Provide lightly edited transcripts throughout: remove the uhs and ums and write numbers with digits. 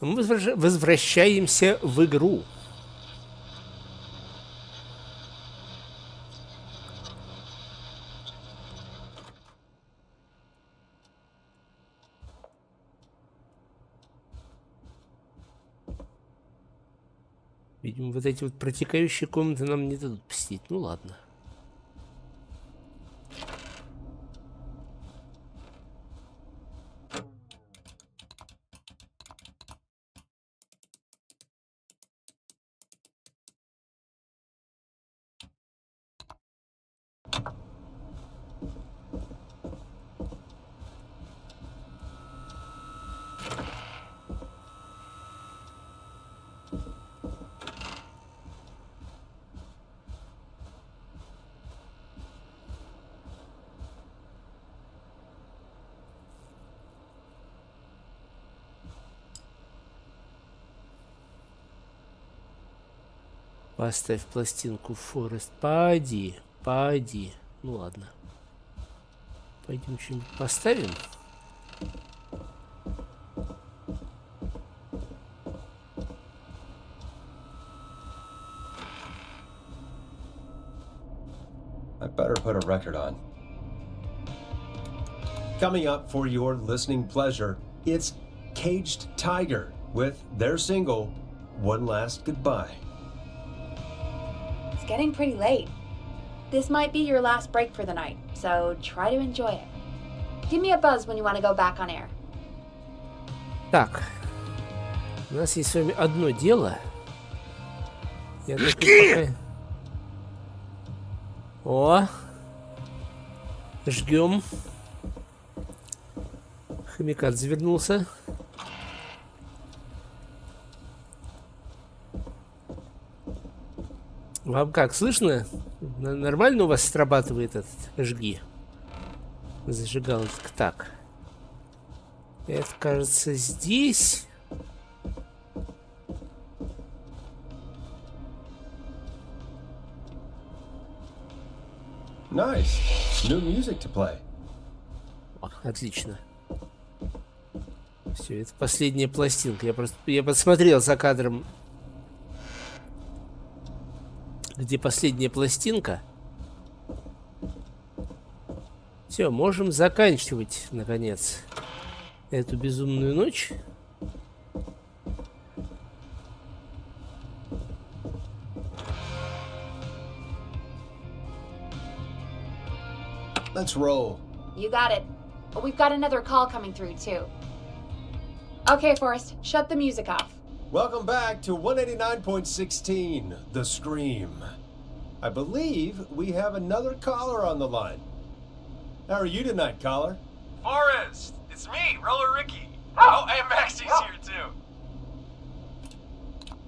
Мы возвращаемся в игру. Видимо, вот эти вот протекающие комнаты нам не дадут посетить. Ну ладно. Поставь пластинку Форест. Поди. Ну ладно. Пойдем что-нибудь поставим. I better put a record on. Coming up for your listening pleasure, it's Caged Tiger with their single, One Last Goodbye. It's getting pretty late. This might be your last break for the night, so try to enjoy it. Give me a buzz when you want to go back on air. Так. У нас есть с вами одно дело. Я пока... О! Жгем. Хомякат завернулся. Вам как, слышно? Нормально у вас срабатывает этот жги? Зажигалочка. Так. Это, кажется, здесь. Nice. New music to play. О, отлично. Все, это последняя пластинка. Я посмотрел за кадром, где последняя пластинка. Все, можем заканчивать, наконец, эту безумную ночь. Let's roll. You got it. But we've got another call coming through, too. Okay, Forrest, shut the music off. Welcome back to 189.16, The Scream. I believe we have another caller on the line. How are you tonight, caller? Forrest, it's me, Roller Ricky. Oh, and Maxie's here too.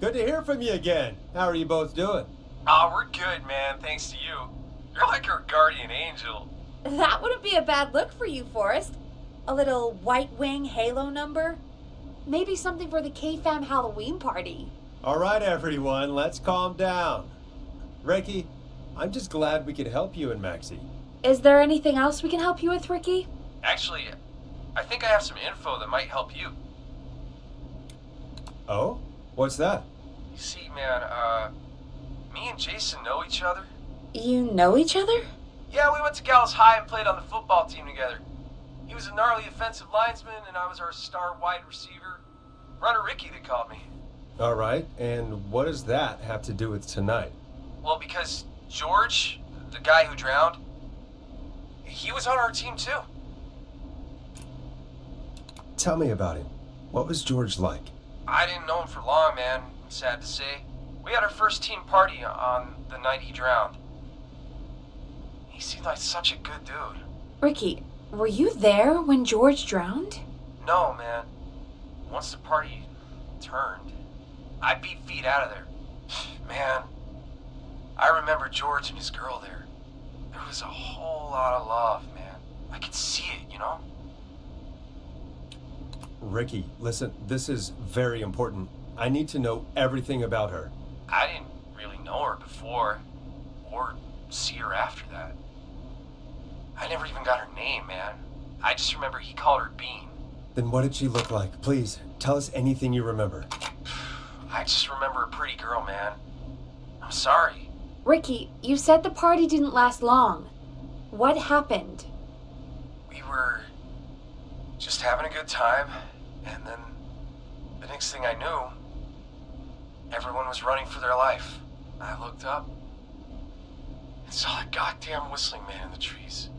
Good to hear from you again. How are you both doing? Oh, we're good, man, thanks to you. You're like our guardian angel. That wouldn't be a bad look for you, Forrest. A little White Wing Halo number? Maybe something for the K-Fam Halloween party. All right, everyone, let's calm down. Ricky, I'm just glad we could help you and Maxie. Is there anything else we can help you with, Ricky? Actually, I think I have some info that might help you. Oh? What's that? You see, man, me and Jason know each other. You know each other? Yeah, we went to Gallows High and played on the football team together. He was a gnarly offensive linesman, and I was our star wide receiver. Runner Ricky, they called me. All right, and what does that have to do with tonight? Well, because George, the guy who drowned, he was on our team too. Tell me about him. What was George like? I didn't know him for long, man, sad to say. We had our first team party on the night he drowned. He seemed like such a good dude. Ricky, were you there when George drowned? No, man. Once the party turned, I beat feet out of there. Man, I remember George and his girl there. There was a whole lot of love, man. I could see it, you know? Ricky, listen, this is very important. I need to know everything about her. I didn't really know her before, or see her after that. I never even got her name, man. I just remember he called her Bean. Then what did she look like? Please, Tell us anything you remember. I just remember a pretty girl, man. I'm sorry. Ricky, you said the party didn't last long. What happened? We were just having a good time, and then the next thing I knew, everyone was running for their life. I looked up and saw that goddamn whistling man in the trees.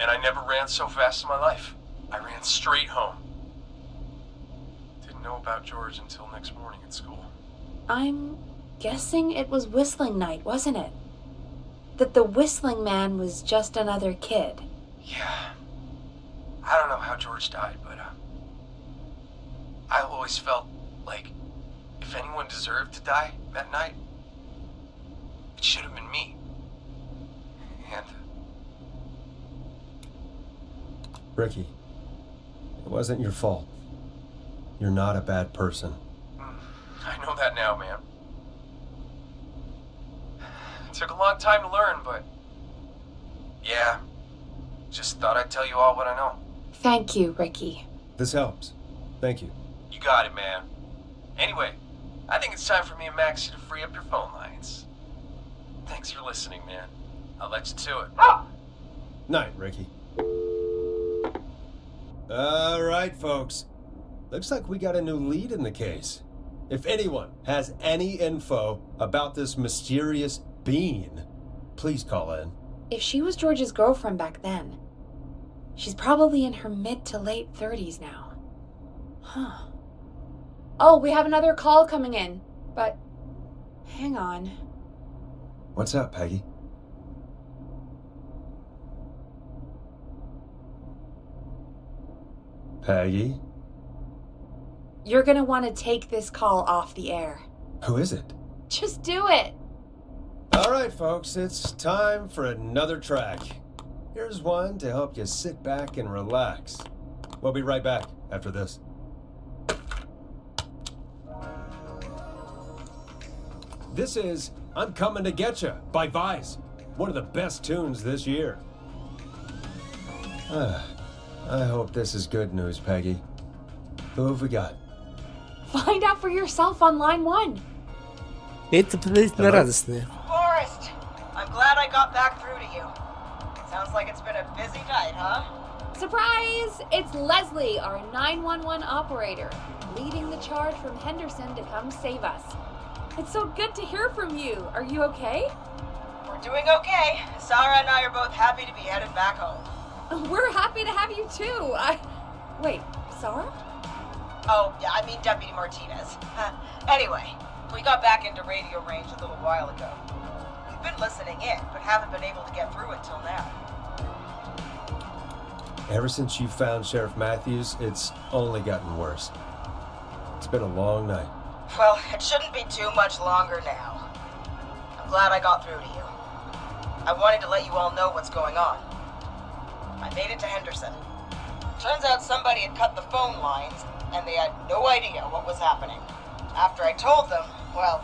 And I never ran so fast in my life. I ran straight home. Didn't know about George until next morning at school. I'm guessing it was whistling night, wasn't it? That the whistling man was just another kid. Yeah. I don't know how George died, but I always felt like if anyone deserved to die that night, it should have been me. And Ricky, it wasn't your fault. You're not a bad person. I know that now, man. It took a long time to learn, but yeah, just thought I'd tell you all what I know. Thank you, Ricky. This helps. Thank you. You got it, man. Anyway, I think it's time for me and Maxie to free up your phone lines. Thanks for listening, man. I'll let you to it. Night, Ricky. All right, folks. Looks like we got a new lead in the case. If anyone has any info about this mysterious being, please call in. If she was George's girlfriend back then, she's probably in her mid to late 30s now. Huh. Oh, we have another call coming in, but hang on. What's up, Peggy? Peggy? You're gonna want to take this call off the air. Who is it? Just do it. All right, folks, it's time for another track. Here's one to help you sit back and relax. We'll be right back after this. This is I'm Coming to Getcha by Vice, one of the best tunes this year. I hope this is good news, Peggy. Who have we got? Find out for yourself on line 1. Это подозрительно радостное. Forrest, I'm glad I got back through to you. Sounds like it's been a busy night, huh? Surprise! It's Leslie, our 911 operator, leading the charge from Henderson to come save us. It's so good to hear from you. Are you okay? We're doing okay. Sarah and I are both happy to be headed back home. We're happy to have you too. Wait, Sarah? Oh, yeah, I mean Deputy Martinez. Anyway, we got back into radio range a little while ago. We've been listening in, but haven't been able to get through until now. Ever since you found Sheriff Matthews, it's only gotten worse. It's been a long night. Well, it shouldn't be too much longer now. I'm glad I got through to you. I wanted to let you all know what's going on. I made it to Henderson. Turns out somebody had cut the phone lines, and they had no idea what was happening. After I told them, well,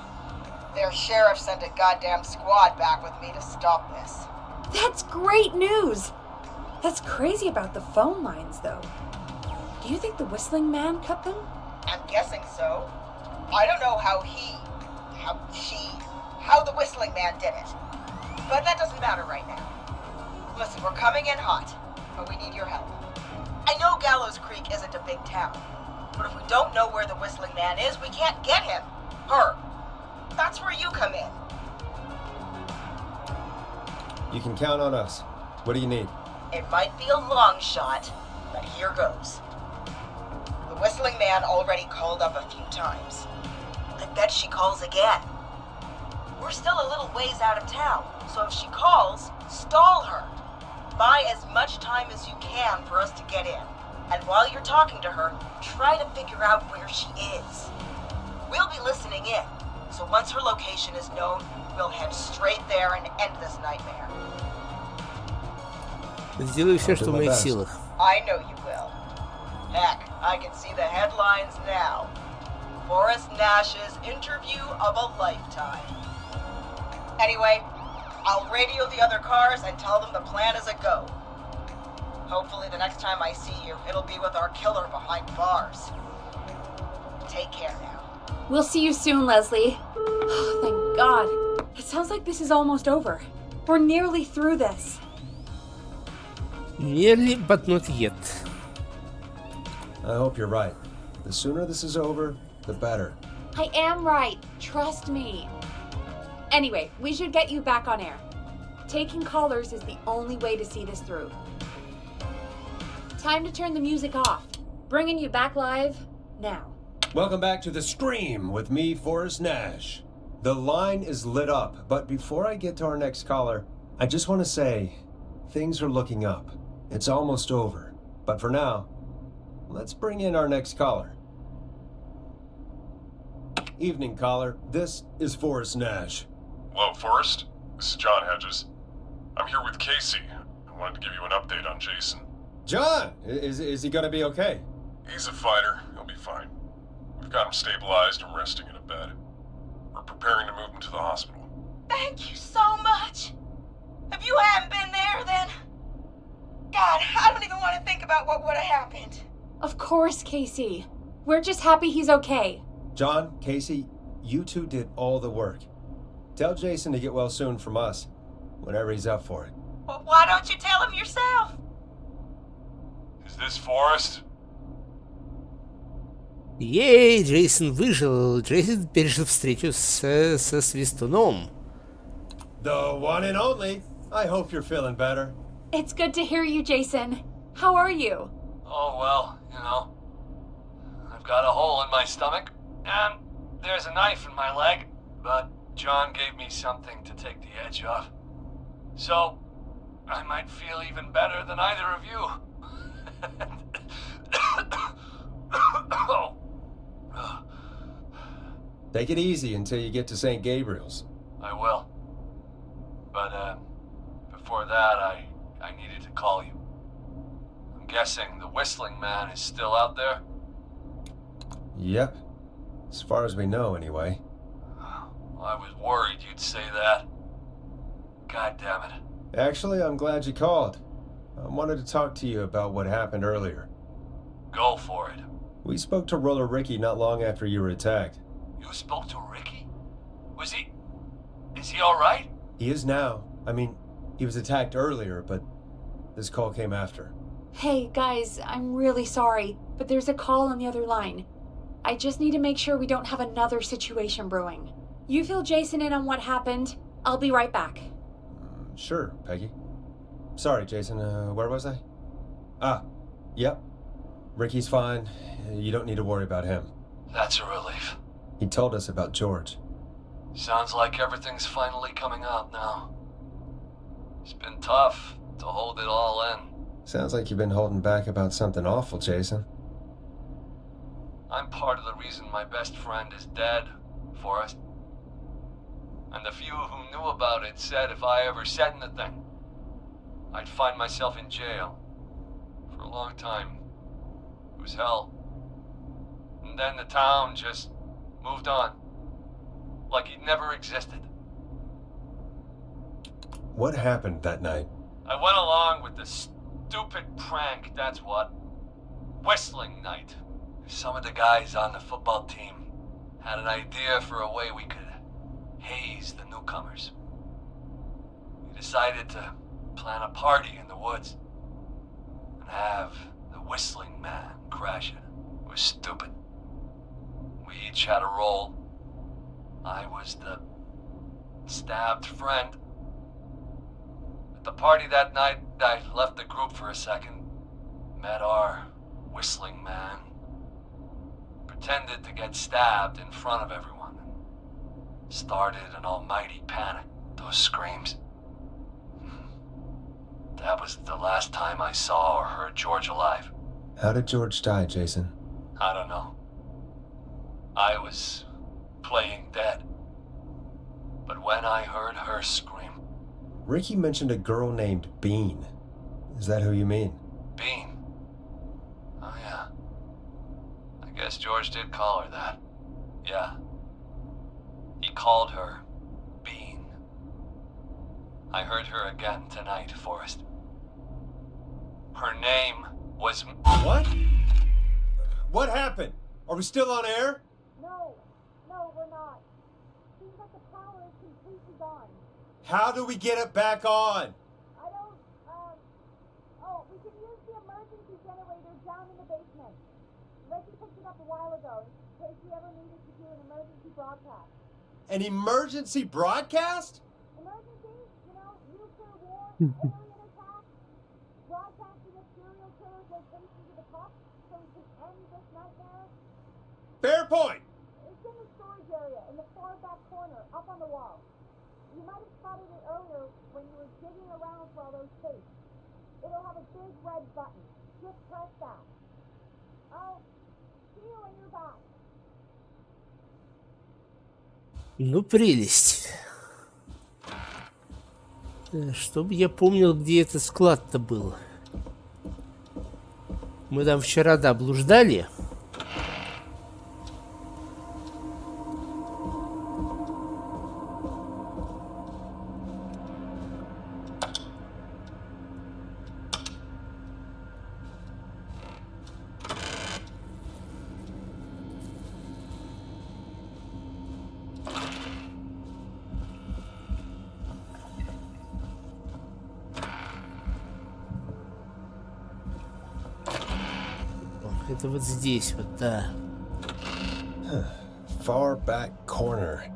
their sheriff sent a goddamn squad back with me to stop this. That's great news. That's crazy about the phone lines, though. Do you think the whistling man cut them? I'm guessing so. I don't know how the whistling man did it. But that doesn't matter right now. Listen, we're coming in hot, but we need your help. I know Gallows Creek isn't a big town, but if we don't know where the whistling man is, we can't get him. Her. That's where you come in. You can count on us. What do you need? It might be a long shot, but here goes. The whistling man already called up a few times. I bet she calls again. We're still a little ways out of town, so if she calls, stall her. Buy as much time as you can for us to get in. And while you're talking to her, try to figure out where she is. We'll be listening in, so once her location is known, we'll head straight there and end this nightmare. Сделаю все, что в моих силах. I know you will. Heck, I can see the headlines now. Forrest Nash's interview of a lifetime. Anyway, I'll radio the other cars and tell them the plan is a go. Hopefully the next time I see you, it'll be with our killer behind bars. Take care now. We'll see you soon, Leslie. Oh, thank God. It sounds like this is almost over. We're nearly through this. Nearly, but not yet. I hope you're right. The sooner this is over, the better. I am right. Trust me. Anyway, we should get you back on air. Taking callers is the only way to see this through. Time to turn the music off. Bringing you back live now. Welcome back to the stream with me, Forrest Nash. The line is lit up, but before I get to our next caller, I just want to say things are looking up. It's almost over. But for now, let's bring in our next caller. Evening, caller. This is Forrest Nash. Hello, Forrest. This is John Hedges. I'm here with Casey. I wanted to give you an update on Jason. John, is he gonna be okay? He's a fighter. He'll be fine. We've got him stabilized and resting in a bed. We're preparing to move him to the hospital. Thank you so much. If you hadn't been there, then... God, I don't even want to think about what would have happened. Of course, Casey. We're just happy he's okay. John, Casey, you two did all the work. Tell Jason to get well soon from us, whenever he's up for it. Well, why don't you tell him yourself? Is this Forrest? Ей, Джейсон выжил. Джейсон пережил встречу со Свистуном. The one and only. I hope you're feeling better. It's good to hear you, Jason. How are you? Oh, well, you know, I've got a hole in my stomach, and there's a knife in my leg, but John gave me something to take the edge off. So, I might feel even better than either of you. Take it easy until you get to St. Gabriel's. I will. But, before that, I needed to call you. I'm guessing the Whistling Man is still out there? Yep. As far as we know, anyway. I was worried you'd say that. God damn it. Actually, I'm glad you called. I wanted to talk to you about what happened earlier. Go for it. We spoke to Roller Ricky not long after you were attacked. You spoke to Ricky? Is he alright? He is now. I mean, he was attacked earlier, but this call came after. Hey, guys, I'm really sorry, but there's a call on the other line. I just need to make sure we don't have another situation brewing. You fill Jason in on what happened. I'll be right back. Sure, Peggy. Sorry, Jason, where was I? Yep. Ricky's fine. You don't need to worry about him. That's a relief. He told us about George. Sounds like everything's finally coming out now. It's been tough to hold it all in. Sounds like you've been holding back about something awful, Jason. I'm part of the reason my best friend is dead, Forrest. And the few who knew about it said if I ever said anything, I'd find myself in jail. For a long time. It was hell. And then the town just moved on. Like he'd never existed. What happened that night? I went along with the stupid prank, that's what. Whistling night. Some of the guys on the football team had an idea for a way we could haze the newcomers. We decided to plan a party in the woods and have the Whistling Man crash it. It was stupid. We each had a role. I was the stabbed friend. At the party that night, I left the group for a second, met our Whistling Man, pretended to get stabbed in front of everyone. Started an almighty panic. Those screams. That was the last time I saw or heard George alive. How did George die, Jason? I don't know. I was playing dead. But when I heard her scream... Ricky mentioned a girl named Bean. Is that who you mean? Bean? Oh yeah. I guess George did call her that. Yeah. He called her Bean. I heard her again tonight, Forrest. Her name was... What? What happened? Are we still on air? No, we're not. Seems like the power is completely gone. How do we get it back on? I don't, we can use the emergency generator down in the basement. Reggie picked it up a while ago in case we ever needed to do an emergency broadcast. An emergency broadcast? Emergency? You know, nuclear war, alien attack, broadcasting a serial killer's location to the cops so we can end this nightmare. Fair point. It's in the storage area in the far back corner, up on the wall. You might have spotted it earlier when you were digging around for all those tapes. It'll have a big red button. Just press that. I'll see you when you're back. Ну, прелесть. Чтобы я помнил, где этот склад-то был. Мы там вчера, да, блуждали. Это вот здесь вот, да. Far back corner.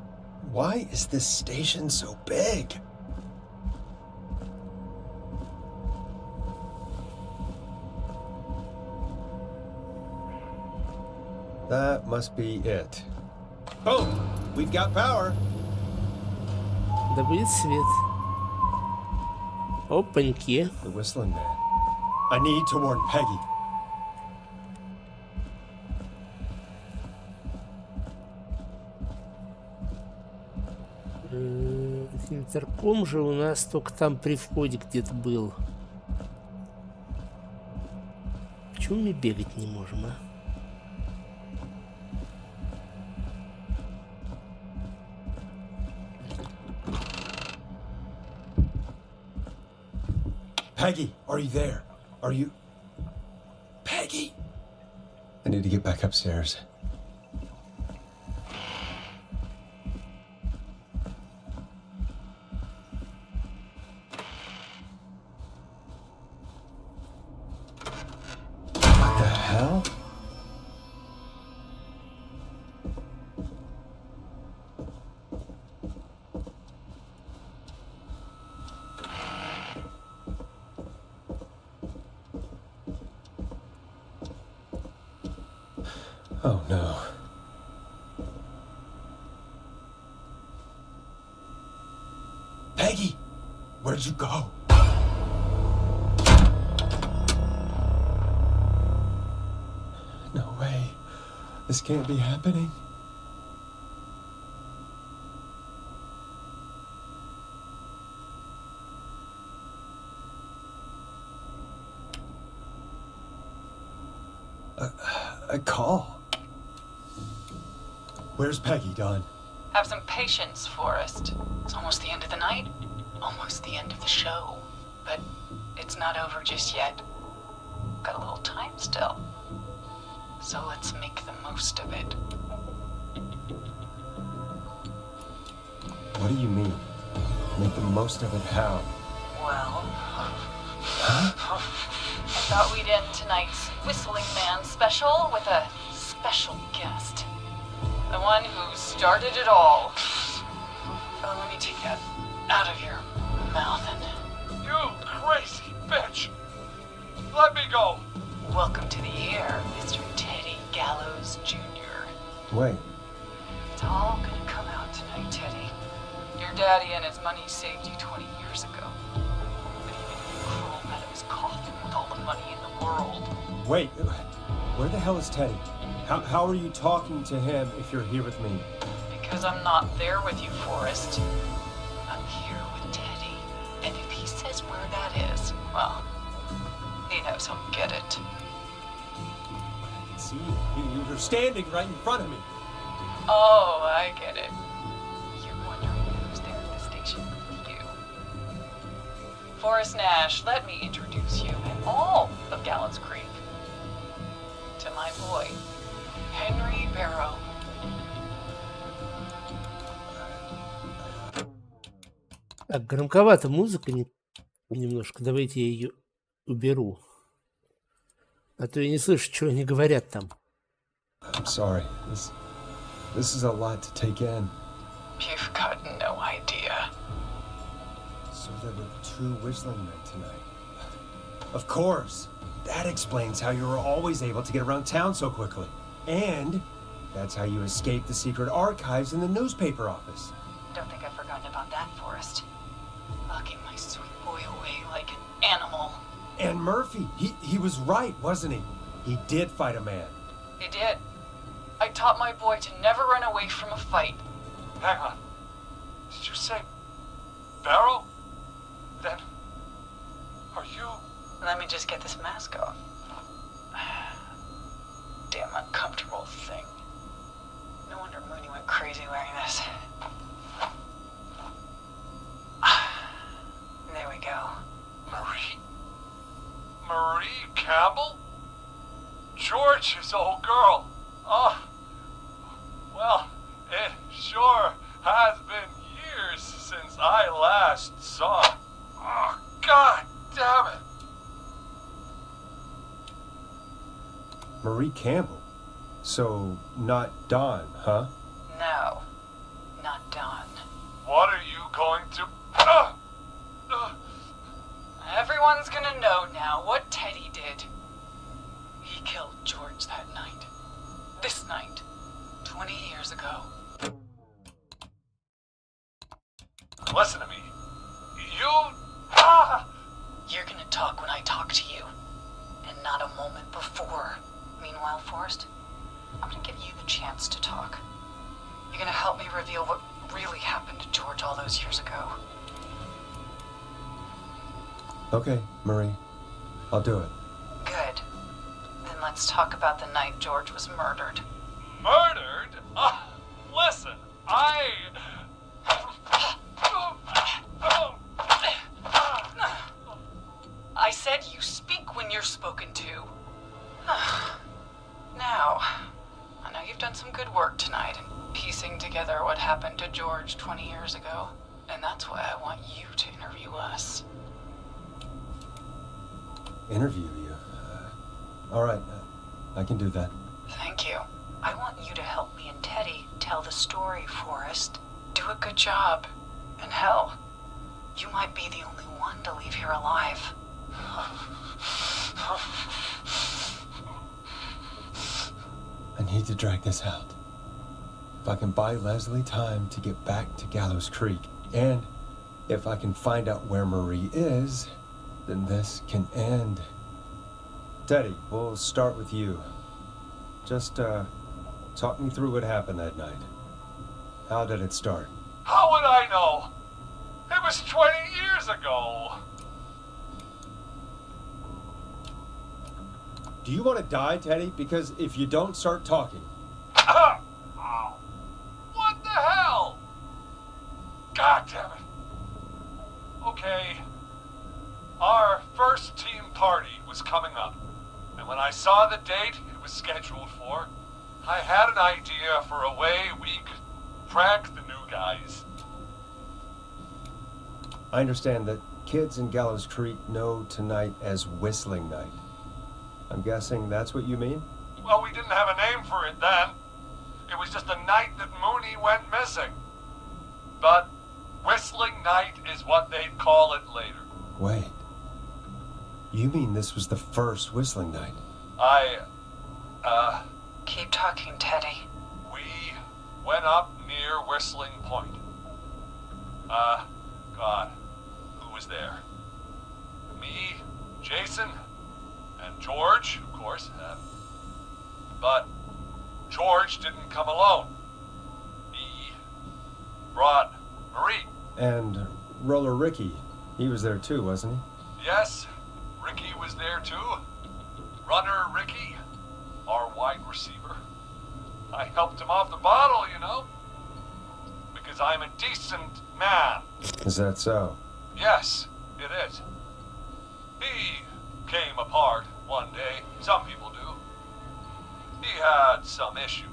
Why is this station so big? That must be it. Boom! We've got power. Да будет свет. Опаньки. The whistling man. I need to warn Peggy. Интерком же у нас только там при входе где-то был. Почему мы бегать не можем, а? Peggy, are you there? Are you... Peggy? I need to get back upstairs. What the hell? Oh no. Peggy, where'd you go? No way. This can't be happening. A call. Where's Peggy, Don? Have some patience, Forrest. It's almost the end of the night, almost the end of the show. But it's not over just yet. Got a little time still. So let's make the most of it. What do you mean? Make the most of it how? Well... I thought we'd end tonight's Whistling Man special with a special guest. The one who started it all. Oh, let me take that out of your mouth and... You crazy bitch! Let me go! Welcome to the air, Mr. Teddy Gallows Jr. Wait. It's all gonna come out tonight, Teddy. Your daddy and his money saved you 20 years ago. But even if you crawled out of his coffin with all the money in the world... Wait, where the hell is Teddy? How are you talking to him if you're here with me? Because I'm not there with you, Forrest. I'm here with Teddy. And if he says where that is, well, he knows he'll get it. See, you're standing right in front of me. Oh, I get it. You're wondering who's there at the station with you. Forrest Nash, let me introduce you. all of Gallows Creek. To my boy, Henry Barrow. Так, громковата музыка немножко. Давайте я ее уберу. А то я не слышу, что они говорят там. I'm sorry. This is a lot to take in. You've got no idea. So there were 2 whistling men tonight. Of course. That explains how you were always able to get around town so quickly. And that's how you escaped the secret archives in the newspaper office. Don't think I've forgotten about that, Forrest. Locking my sweet boy away like an animal. And Murphy, he was right, wasn't he? He did fight a man. He did. I taught my boy to never run away from a fight. Hang on. Did you say Barrow? Then are you? Let me just get this mask off. Damn uncomfortable thing. No wonder Mooney went crazy wearing this. There we go. Marie Campbell? George's old girl. Oh, well, it sure has been years since I last saw her. Oh, God damn it. Marie Campbell? So, not Dawn, huh? No, not Dawn. What are you going to... Everyone's gonna know now what Teddy did. He killed George that night. This night. 20 years ago. Listen to me. You... You're gonna talk when I talk to you. And not a moment before. Meanwhile, Forrest, I'm gonna give you the chance to talk. You're gonna help me reveal what really happened to George all those years ago. Okay, Marie. I'll do it. Good. Then let's talk about the night George was murdered. Murdered? Listen, I said you speak when you're spoken to. Now, I know you've done some good work tonight in piecing together what happened to George 20 years ago. And that's why I want you to interview us. Interview you? All right. I can do that. Thank you. I want you to help me and Teddy tell the story, Forrest. Do a good job. And hell, you might be the only one to leave here alive. I need to drag this out. If I can buy Leslie time to get back to Gallows Creek, and if I can find out where Marie is, then this can end. Teddy, we'll start with you. Just, talk me through what happened that night. How did it start? how would I know? It was 20 years ago. Do you want to die, Teddy? Because if you don't start talking... Oh, what the hell? God damn it. Okay. Our first team party was coming up. And when I saw the date it was scheduled for, I had an idea for a way we could prank the new guys. I understand that kids in Gallows Creek know tonight as Whistling Night. I'm guessing that's what you mean? Well, we didn't have a name for it then. It was just the night that Mooney went missing. But Whistling Night is what they'd call it later. Wait. You mean this was the first Whistling Night? Keep talking, Teddy. We went up near Whistling Point. God, who was there? Me, Jason, and George, of course. But George didn't come alone. He brought Marie. And Roller Ricky, he was there too, wasn't he? Yes, Ricky was there too. Runner Ricky, our wide receiver. I helped him off the bottle, you know. Because I'm a decent man. Is that so? Yes, it is. He came apart one day. Some people do. He had some issues.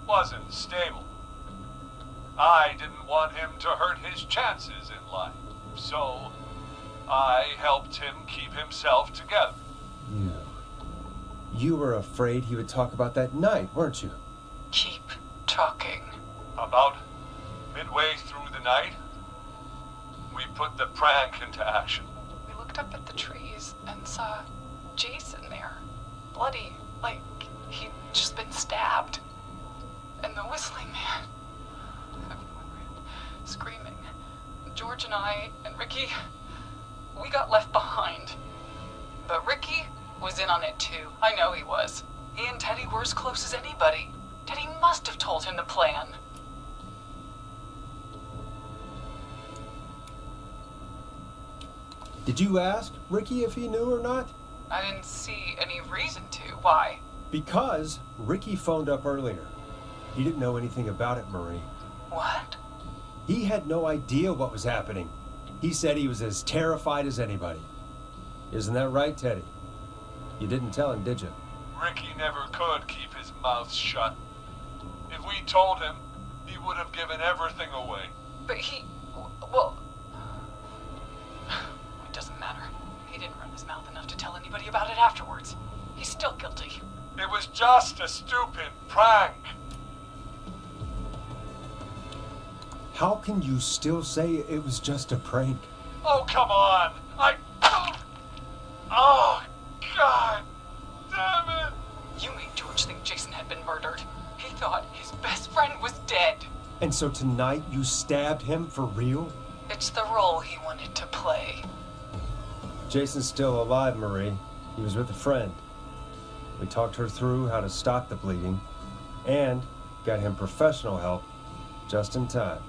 Wasn't stable. I didn't want him to hurt his chances in life, so I helped him keep himself together. You were afraid he would talk about that night, weren't you? Keep talking. About midway through the night, we put the prank into action. We looked up at the trees and saw Jason there, bloody, like he'd just been stabbed. And the whistling man, everyone ran, screaming. George and I and Ricky, we got left behind. But Ricky was in on it too. I know he was. He and Teddy were as close as anybody. Teddy must have told him the plan. Did you ask Ricky if he knew or not? I didn't see any reason to. Why? Because Ricky phoned up earlier. He didn't know anything about it, Marie. What? He had no idea what was happening. He said he was as terrified as anybody. Isn't that right, Teddy? You didn't tell him, did you? Ricky never could keep his mouth shut. If we told him, he would have given everything away. But well, it doesn't matter. He didn't run his mouth enough to tell anybody about it afterwards. He's still guilty. It was just a stupid prank. How can you still say it was just a prank? Oh, come on. Oh, God damn it. You made George think Jason had been murdered. He thought his best friend was dead. And so tonight you stabbed him for real? It's the role he wanted to play. Jason's still alive, Marie. He was with a friend. We talked her through how to stop the bleeding and got him professional help just in time.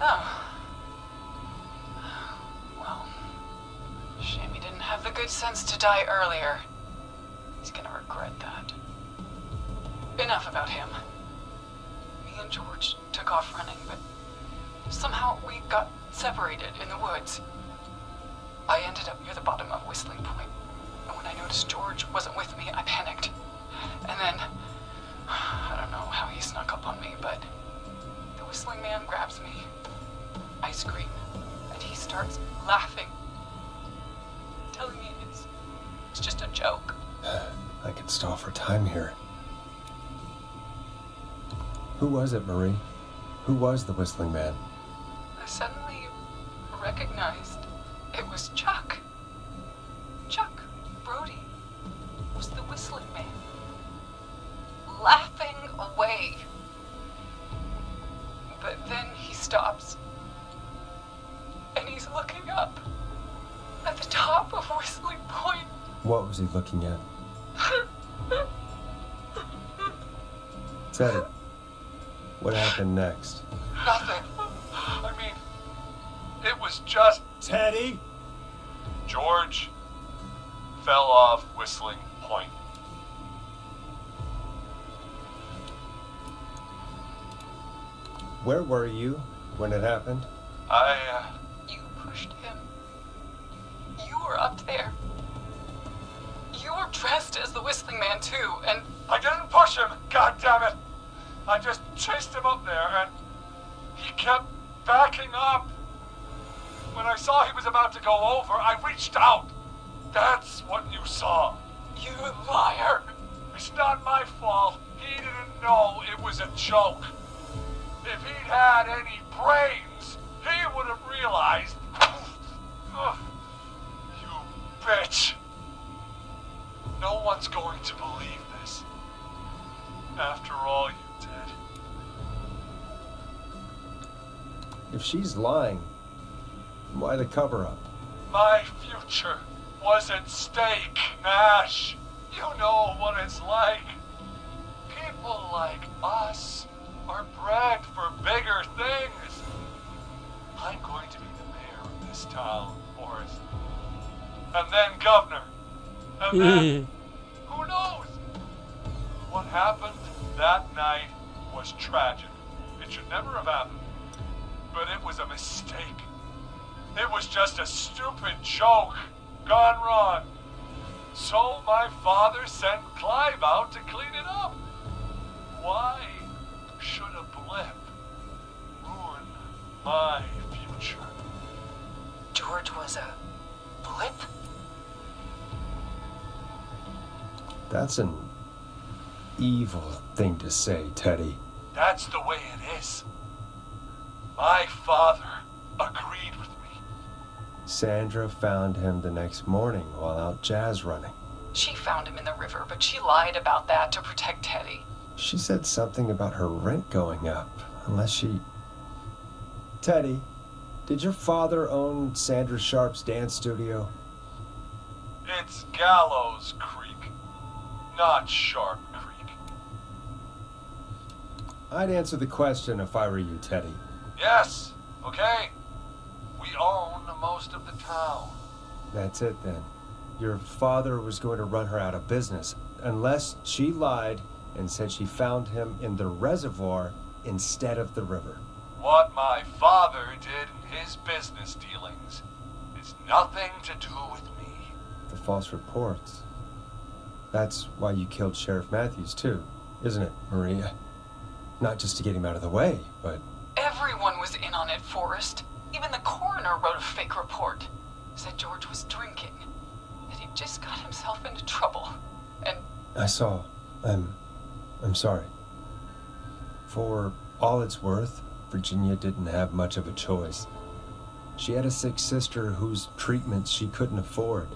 Oh. Well, shame he didn't have the good sense to die earlier. He's gonna regret that. Enough about him. Me and George took off running, but somehow we got separated in the woods. I ended up near the bottom of Whistling Point, and when I noticed George wasn't with me, I panicked. And then, I don't know how he snuck up on me, but the whistling man grabs me. I scream, and he starts laughing, telling me it's just a joke. I could stall for time here. Who was it, Marie? Who was the whistling man? I suddenly recognized it was Chuck. Chuck Brody was the whistling man, laughing away. But then he stops, and he's looking up at the top of Whistling Point. What was he looking at? Teddy, what happened next? Nothing. I mean, it was just... Teddy? George fell off Whistling Point. Where were you when it happened? You pushed him. You were up there. You were dressed as the Whistling Man too, and... I didn't push him, God damn it! I just chased him up there, and he kept backing up. When I saw he was about to go over, I reached out. That's what you saw. You liar! It's not my fault. He didn't know it was a joke. If he'd had any brains, he would have realized. Ugh, you bitch. No one's going to believe this. After all you did. If she's lying, why the cover-up? My future was at stake, Nash. You know what it's like. People like us are bred for bigger things. I'm going to be the mayor of this town, Forrest. And then governor. And then, who knows? What happened that night was tragic. It should never have happened. But it was a mistake. It was just a stupid joke gone wrong. So my father sent Clive out to clean it up. Why should a blip ruin my future? George was a blip? That's an evil thing to say, Teddy. That's the way it is. My father agreed with me. Sandra found him the next morning while out jazz running. She found him in the river, but she lied about that to protect Teddy. She said something about her rent going up, unless she... Teddy, did your father own Sandra Sharp's dance studio? It's Gallows Creek, not Sharp Creek. I'd answer the question if I were you, Teddy. Yes, okay. We own most of the town. That's it then. Your father was going to run her out of business, unless she lied and said she found him in the reservoir instead of the river. What my father did in his business dealings is nothing to do with me. The false reports. That's why you killed Sheriff Matthews too, isn't it, Maria? Not just to get him out of the way, but... Everyone was in on it, Forrest. Even the coroner wrote a fake report. Said George was drinking. That he'd just got himself into trouble. And... I saw. I'm sorry. For all it's worth, Virginia didn't have much of a choice. She had a sick sister whose treatments she couldn't afford.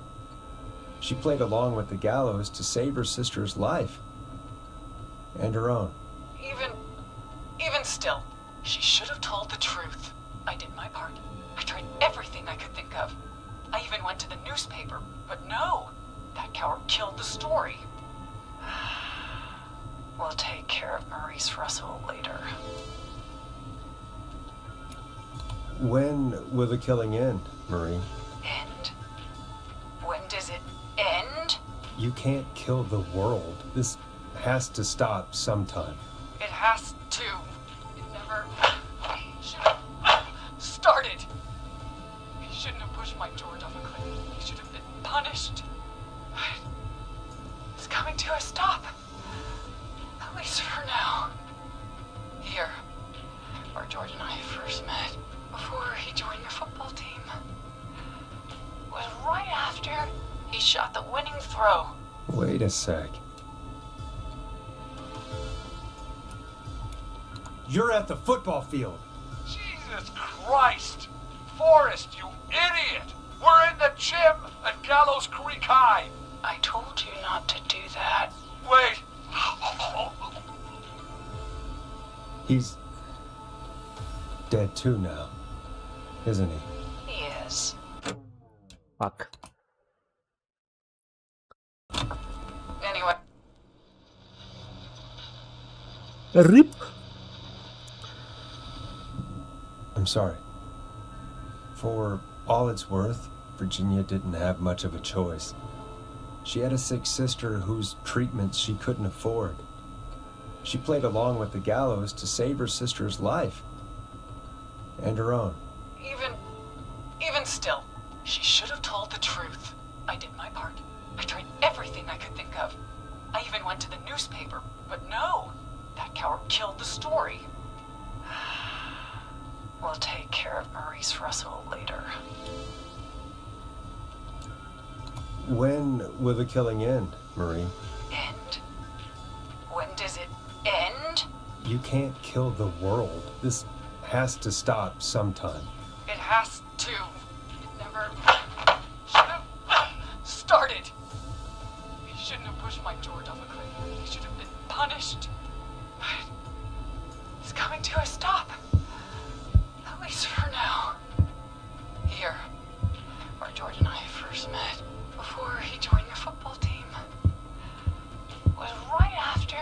She played along with the gallows to save her sister's life. And her own. Even still, she should have told the truth. I did my part. I tried everything I could think of. I even went to the newspaper, but no. That coward killed the story. We'll take care of Maurice Russell later. When will the killing end, Marie? End? When does it end? You can't kill the world. This has to stop sometime. It has to. It never should have started. He shouldn't have pushed my George off a cliff. He should have been punished. It's coming to a stop. At least for now. Here, where George and I first met, before he joined the football team, was right after he shot the winning throw. Wait a sec. You're at the football field. Jesus Christ! Forrest, you idiot! We're in the gym at Gallows Creek High! I told you not to do that. Wait! He's dead too now, isn't he? He is. Fuck. Anyway. Rip. I'm sorry. For all it's worth, Virginia didn't have much of a choice. She had a sick sister whose treatments she couldn't afford. She played along with the gallows to save her sister's life. And her own. Even still, she should have told the truth. I did my part. I tried everything I could think of. I even went to the newspaper, but no. That coward killed the story. We'll take care of Maurice Russell later. When will the killing end, Marie? End? When does it end? You can't kill the world. This has to stop sometime. It has to. It never should have started. He shouldn't have pushed my George off a cliff. He should have been punished. But it's coming to a stop. At least for now. Here, where George and I first met, before he joined the football team, was right after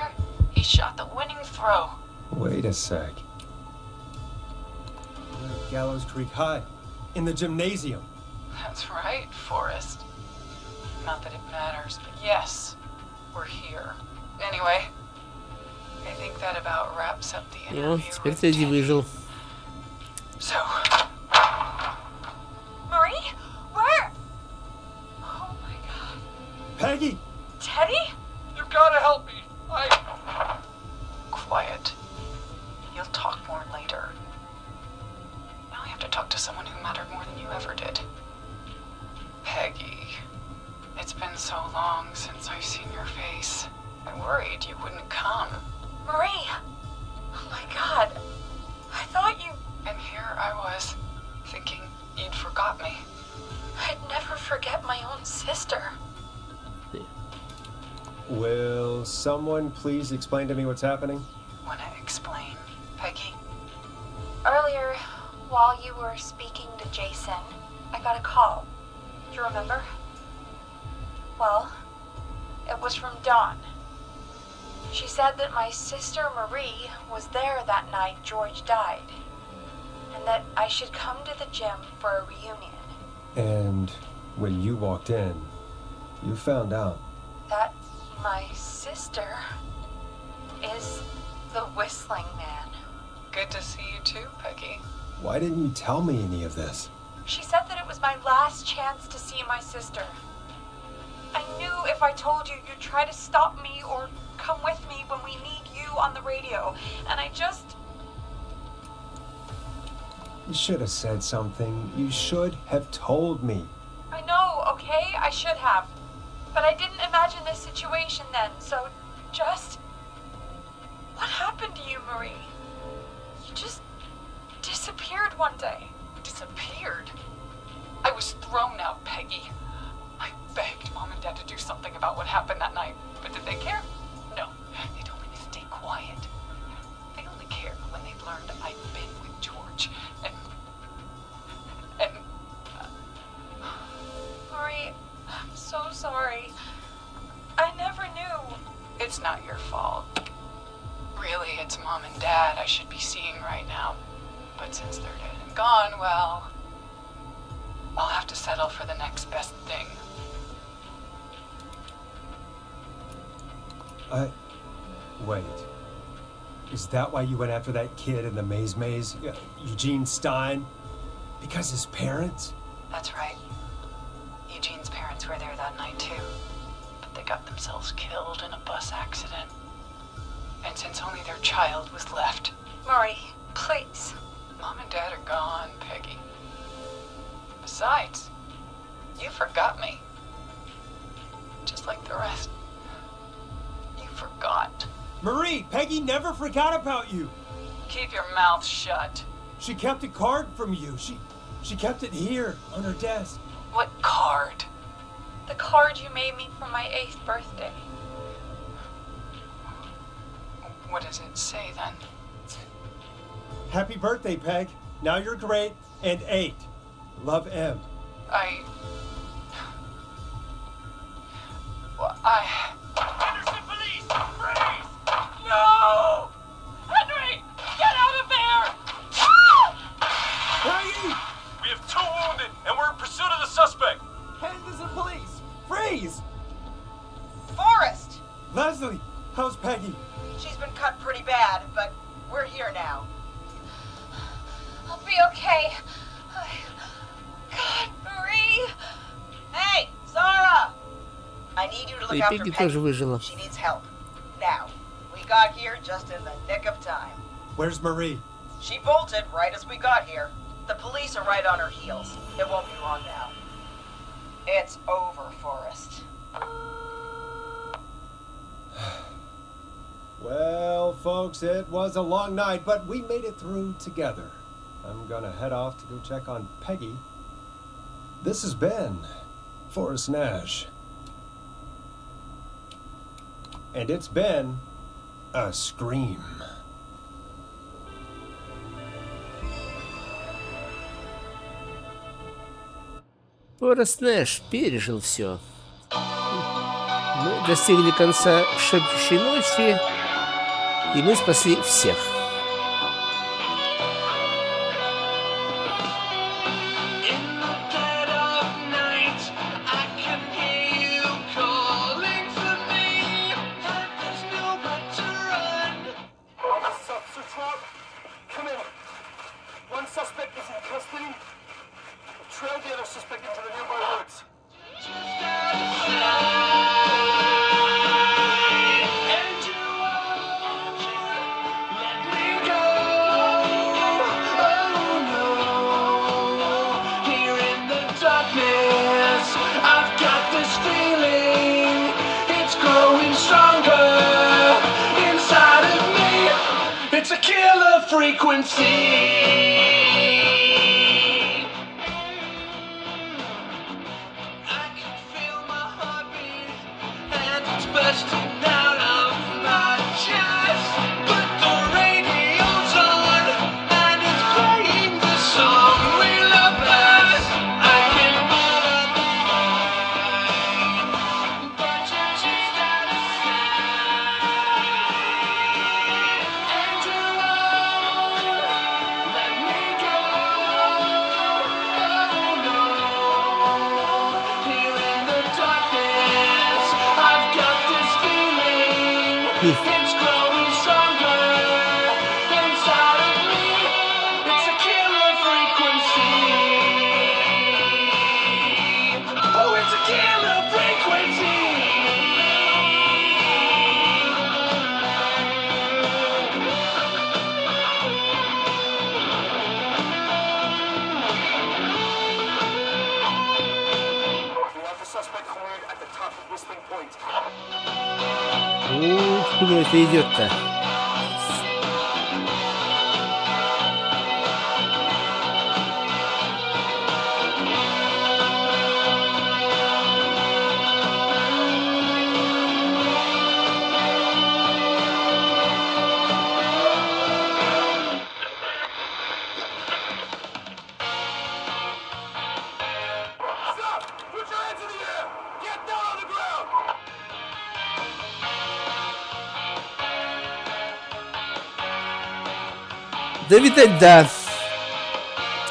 he shot the winning throw. Wait a sec. We're at Gallows Creek High, in the gymnasium. That's right, Forrest. Not that it matters, but yes, we're here. Anyway, I think that about wraps up the Ну, interview теперь with Тедди Teddy. выжил. So, Marie, where? Oh my God. Peggy! Teddy? You've got to help me. Quiet. You'll talk more later. Now I have to talk to someone who mattered more than you ever did. Peggy. It's been so long since I've seen your face. I worried you wouldn't come. Marie! Oh my god. I thought you... And here I was, thinking you'd forgot me. I'd never forget my own sister. Will someone please explain to me what's happening? Wanna explain, Peggy? Earlier, while you were speaking to Jason, I got a call. Do you remember? Well, it was from Dawn. She said that my sister Marie was there that night George died, and that I should come to the gym for a reunion. And when you walked in, you found out. That my sister is the Whistling Man. Good to see you too, Peggy. Why didn't you tell me any of this? She said that it was my last chance to see my sister. I knew if I told you, you'd try to stop me or come with me when we need you on the radio, and I just... You should have said something. You should have told me. I know, okay? I should have. But I didn't imagine this situation then, so just... What happened to you, Marie? You just disappeared one day. Disappeared? I was thrown out, Peggy. I begged Mom and Dad to do something about what happened that night, but did they care? No. They told me to stay quiet. They only cared when they learned I'd been with George, and... Marie, I'm so sorry. I never knew. It's not your fault. Really, it's Mom and Dad I should be seeing right now. But since they're dead and gone, well... I'll have to settle for the next best thing. Wait. Is that why you went after that kid in the maze? Eugene Stein? Because his parents? That's right. Eugene's parents were there that night too. But they got themselves killed in a bus accident. And since only their child was left... Marie, please. Mom and Dad are gone, Peggy. Besides, you forgot me. Just like the rest. You forgot. Marie, Peggy never forgot about you. Keep your mouth shut. She kept a card from you. She kept it here on her desk. What card? The card you made me for my 8th birthday. What does it say then? Happy birthday, Peg. Now you're great and 8. Love, M. Henderson police! Freeze! No! Henry! Get out of there! Peggy! We have 2 wounded, and we're in pursuit of the suspect. Henderson police! Freeze! Forrest! Leslie, how's Peggy? She's been cut pretty bad, but we're here now. I'll be okay. God, Marie! Hey, Zara! I need you to look И after Пегги Peggy. тоже выжила. She needs help. Now, we got here just in the nick of time. Where's Marie? She bolted right as we got here. The police are right on her heels. It won't be long now. It's over, Forrest. Well, folks, it was a long night, but we made it through together. I'm gonna head off to go check on Peggy. This has been Forrest Nash. And it's been a scream. Форест Нэш пережил все. Мы достигли конца шепчущей ночи, и мы спасли всех. Trail the other suspect into the nearby woods. Куда это идет-то? Да, видать, да.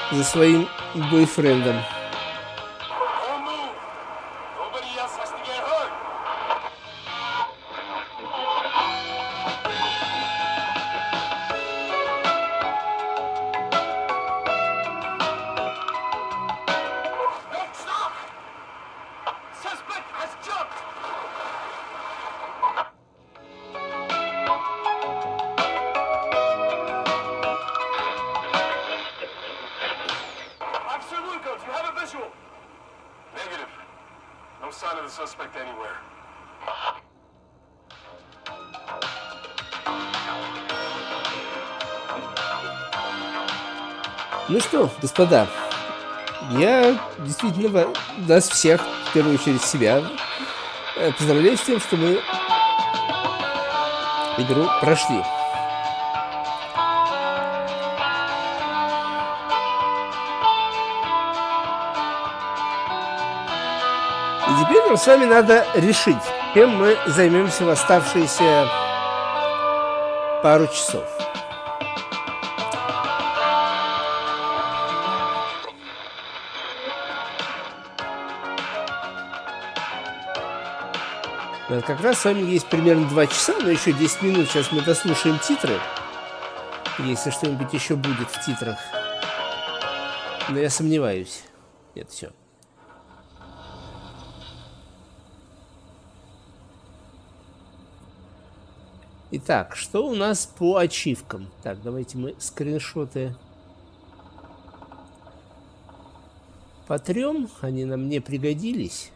За своим бойфрендом. Ну что, господа, я действительно нас всех, в первую очередь себя, поздравляю с тем, что мы игру прошли. И теперь нам с вами надо решить, чем мы займемся в оставшиеся пару часов. Как раз с вами есть примерно 2 часа, но еще 10 минут. Сейчас мы дослушаем титры. Если что-нибудь еще будет в титрах. Но я сомневаюсь. Нет, все. Итак, что у нас по ачивкам? Так, давайте мы скриншоты потрем. Они нам не пригодились.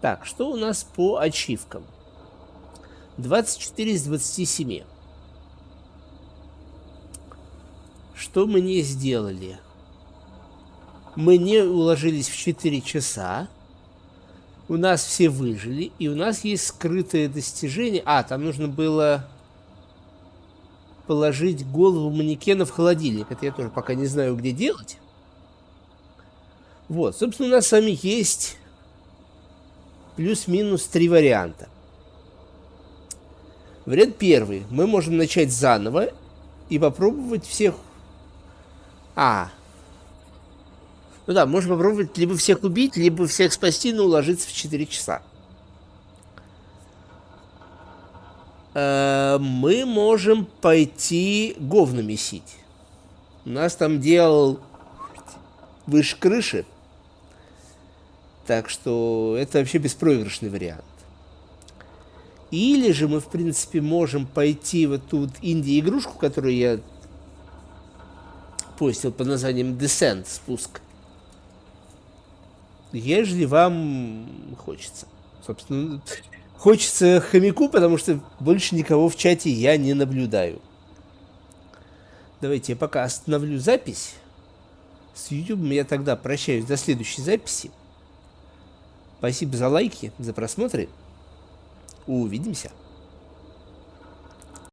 Так, что у нас по ачивкам? 24 из 27. Что мы не сделали? Мы не уложились в 4 часа. У нас все выжили. И у нас есть скрытое достижение. А, там нужно было положить голову манекена в холодильник. Это я тоже пока не знаю, где делать. Вот, собственно, у нас с вами есть... плюс-минус 3 варианта. Вариант первый. Мы можем начать заново и попробовать всех... Ну да, можно попробовать либо всех убить, либо всех спасти, но уложиться в 4 часа. Мы можем пойти говно месить. У нас там делал выше крыши. Так что это вообще беспроигрышный вариант. Или же мы, в принципе, можем пойти в эту инди-игрушку, которую я постил под названием Descent, спуск. Ежели вам хочется. Собственно, Хочется хомяку, потому что больше никого в чате я не наблюдаю. Давайте я пока остановлю запись. С YouTube я тогда прощаюсь до следующей записи. Спасибо за лайки, за просмотры. Увидимся.